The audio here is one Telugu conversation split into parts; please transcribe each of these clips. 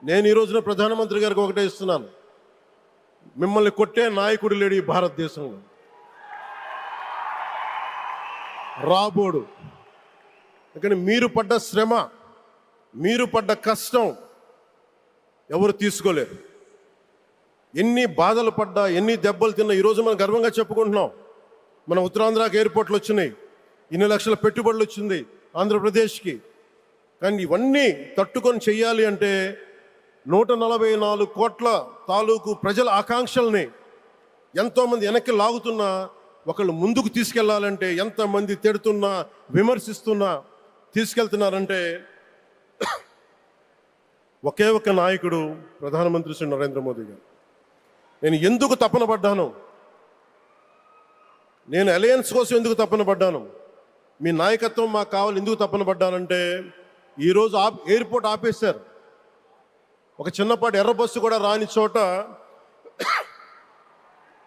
నేను ఈ రోజున ప్రధానమంత్రి గారికి ఒకటే ఇస్తున్నాను, మిమ్మల్ని కొట్టే నాయకుడు లేడు ఈ భారతదేశంలో. రాబోడు. కానీ మీరు పడ్డ శ్రమ, మీరు పడ్డ కష్టం ఎవరు తీసుకోలేరు. ఎన్ని బాధలు పడ్డా, ఎన్ని దెబ్బలు తిన్నా ఈరోజు మనం గర్వంగా చెప్పుకుంటున్నాం. మన ఉత్తరాంధ్రకి ఎయిర్పోర్ట్లు వచ్చినాయి, ఇన్ని లక్షల పెట్టుబడులు వచ్చింది ఆంధ్రప్రదేశ్కి. కానీ ఇవన్నీ తట్టుకొని చెయ్యాలి అంటే 144 కోట్ల తాలూకు ప్రజల ఆకాంక్షల్ని ఎంతోమంది వెనక్కి లాగుతున్నా, ఒకళ్ళు ముందుకు తీసుకెళ్లాలంటే ఎంతమంది తిడుతున్నా, విమర్శిస్తున్నా తీసుకెళ్తున్నారంటే ఒకే ఒక నాయకుడు ప్రధానమంత్రి శ్రీ నరేంద్ర మోదీ గారు. నేను ఎందుకు తపన పడ్డాను, నేను అలయన్స్ కోసం ఎందుకు తపన పడ్డాను, మీ నాయకత్వం మాకు కావాలి ఎందుకు తపన పడ్డానంటే, ఈరోజు ఎయిర్పోర్ట్ ఆపేశారు. ఒక చిన్నపాటి ఎర్ర బస్సు కూడా రాని చోట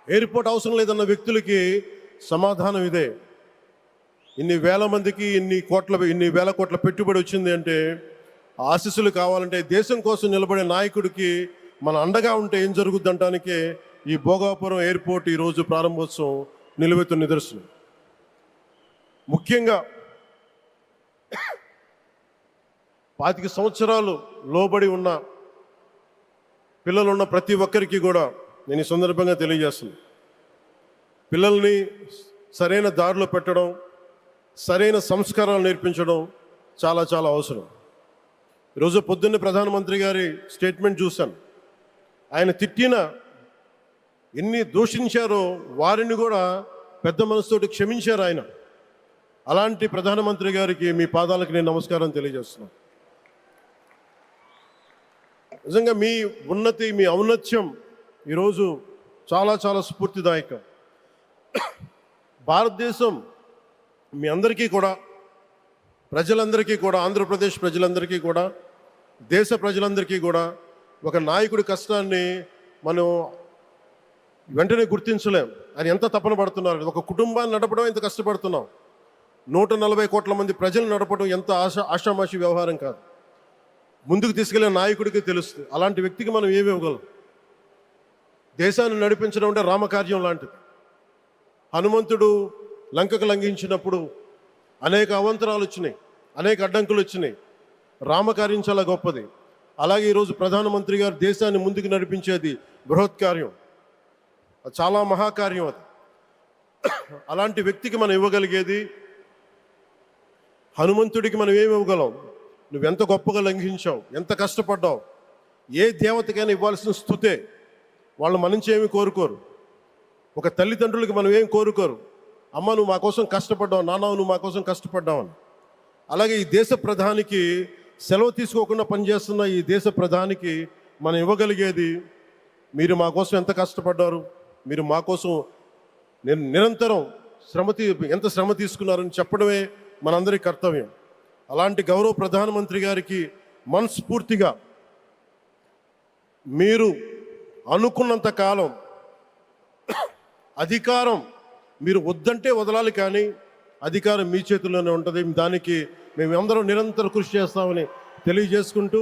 ఎయిర్పోర్ట్ అవసరం లేదన్న వ్యక్తులకి సమాధానం ఇదే. ఇన్ని వేల మందికి ఇన్ని వేల కోట్ల పెట్టుబడి వచ్చింది అంటే ఆశీస్సులు కావాలంటే, దేశం కోసం నిలబడే నాయకుడికి మన అండగా ఉంటే ఏం జరుగుద్ది అంటానికే ఈ భోగాపురం ఎయిర్పోర్ట్ ఈరోజు ప్రారంభోత్సవం నిలువెత్తు నిదర్శనం. ముఖ్యంగా 25 సంవత్సరాలు లోబడి ఉన్న పిల్లలున్న ప్రతి ఒక్కరికి కూడా నేను ఈ సందర్భంగా తెలియజేస్తున్నాను, పిల్లల్ని సరైన దారిలో పెట్టడం, సరైన సంస్కారాలు నేర్పించడం చాలా చాలా అవసరం. ఈరోజు పొద్దున్నే ప్రధానమంత్రి గారి స్టేట్మెంట్ చూశాను. ఆయన తిట్టిన, ఎన్ని దూషించారో వారిని కూడా పెద్ద మనసుతోటి క్షమించారు ఆయన. అలాంటి ప్రధానమంత్రి గారికి మీ పాదాలకు నేను నమస్కారం తెలియజేస్తున్నాను. నిజంగా మీ ఉన్నతి, మీ ఔన్నత్యం ఈరోజు చాలా చాలా స్ఫూర్తిదాయకం. భారతదేశం మీ అందరికీ కూడా, ప్రజలందరికీ కూడా, ఆంధ్రప్రదేశ్ ప్రజలందరికీ కూడా, దేశ ప్రజలందరికీ కూడా ఒక నాయకుడి కష్టాన్ని మనం వెంటనే గుర్తించలేం. ఆయన ఎంత తపన పడుతున్నారు. ఒక కుటుంబాన్ని నడపడం ఎంత కష్టపడుతున్నాం. 140 కోట్ల మంది ప్రజలు నడపడం ఎంత ఆషామాషి వ్యవహారం కాదు. ముందుకు తీసుకెళ్లే నాయకుడికి తెలుస్తుంది. అలాంటి వ్యక్తికి మనం ఏమి ఇవ్వగలం. దేశాన్ని నడిపించడం అంటే రామకార్యం లాంటిది. హనుమంతుడు లంకకు లంఘించినప్పుడు అనేక అవంతరాలు వచ్చినాయి, అనేక అడ్డంకులు వచ్చినాయి. రామకార్యం చాలా గొప్పది. అలాగే ఈరోజు ప్రధానమంత్రి గారు దేశాన్ని ముందుకు నడిపించేది బృహత్కార్యం, చాలా మహాకార్యం అది. అలాంటి వ్యక్తికి మనం ఇవ్వగలిగేది, హనుమంతుడికి మనం ఏమి ఇవ్వగలం? నువ్వెంత గొప్పగా లంఘించావు, ఎంత కష్టపడ్డావు. ఏ దేవతకైనా ఇవ్వాల్సిన స్తుతే. వాళ్ళు మన నుంచి ఏమి కోరుకోరు. ఒక తల్లిదండ్రులకి మనం ఏం కోరుకోరు, అమ్మ నువ్వు మా కోసం కష్టపడ్డావు, నాన్న నువ్వు మా కోసం కష్టపడ్డావు అని. అలాగే ఈ దేశ ప్రధానికి, సెలవు తీసుకోకుండా పనిచేస్తున్న ఈ దేశ ప్రధానికి మనం ఇవ్వగలిగేది, మీరు మా కోసం ఎంత కష్టపడ్డారు, మీరు మా కోసం నిరంతరం ఎంత శ్రమ తీసుకున్నారని చెప్పడమే మనందరి కర్తవ్యం. అలాంటి గౌరవ ప్రధానమంత్రి గారికి మనస్ఫూర్తిగా మీరు అనుకున్నంత కాలం అధికారం మీరు వద్దంటే వదలాలి, కానీ అధికారం మీ చేతుల్లోనే ఉంటుంది. దానికి మేమందరం నిరంతరం కృషి చేస్తామని తెలియజేసుకుంటూ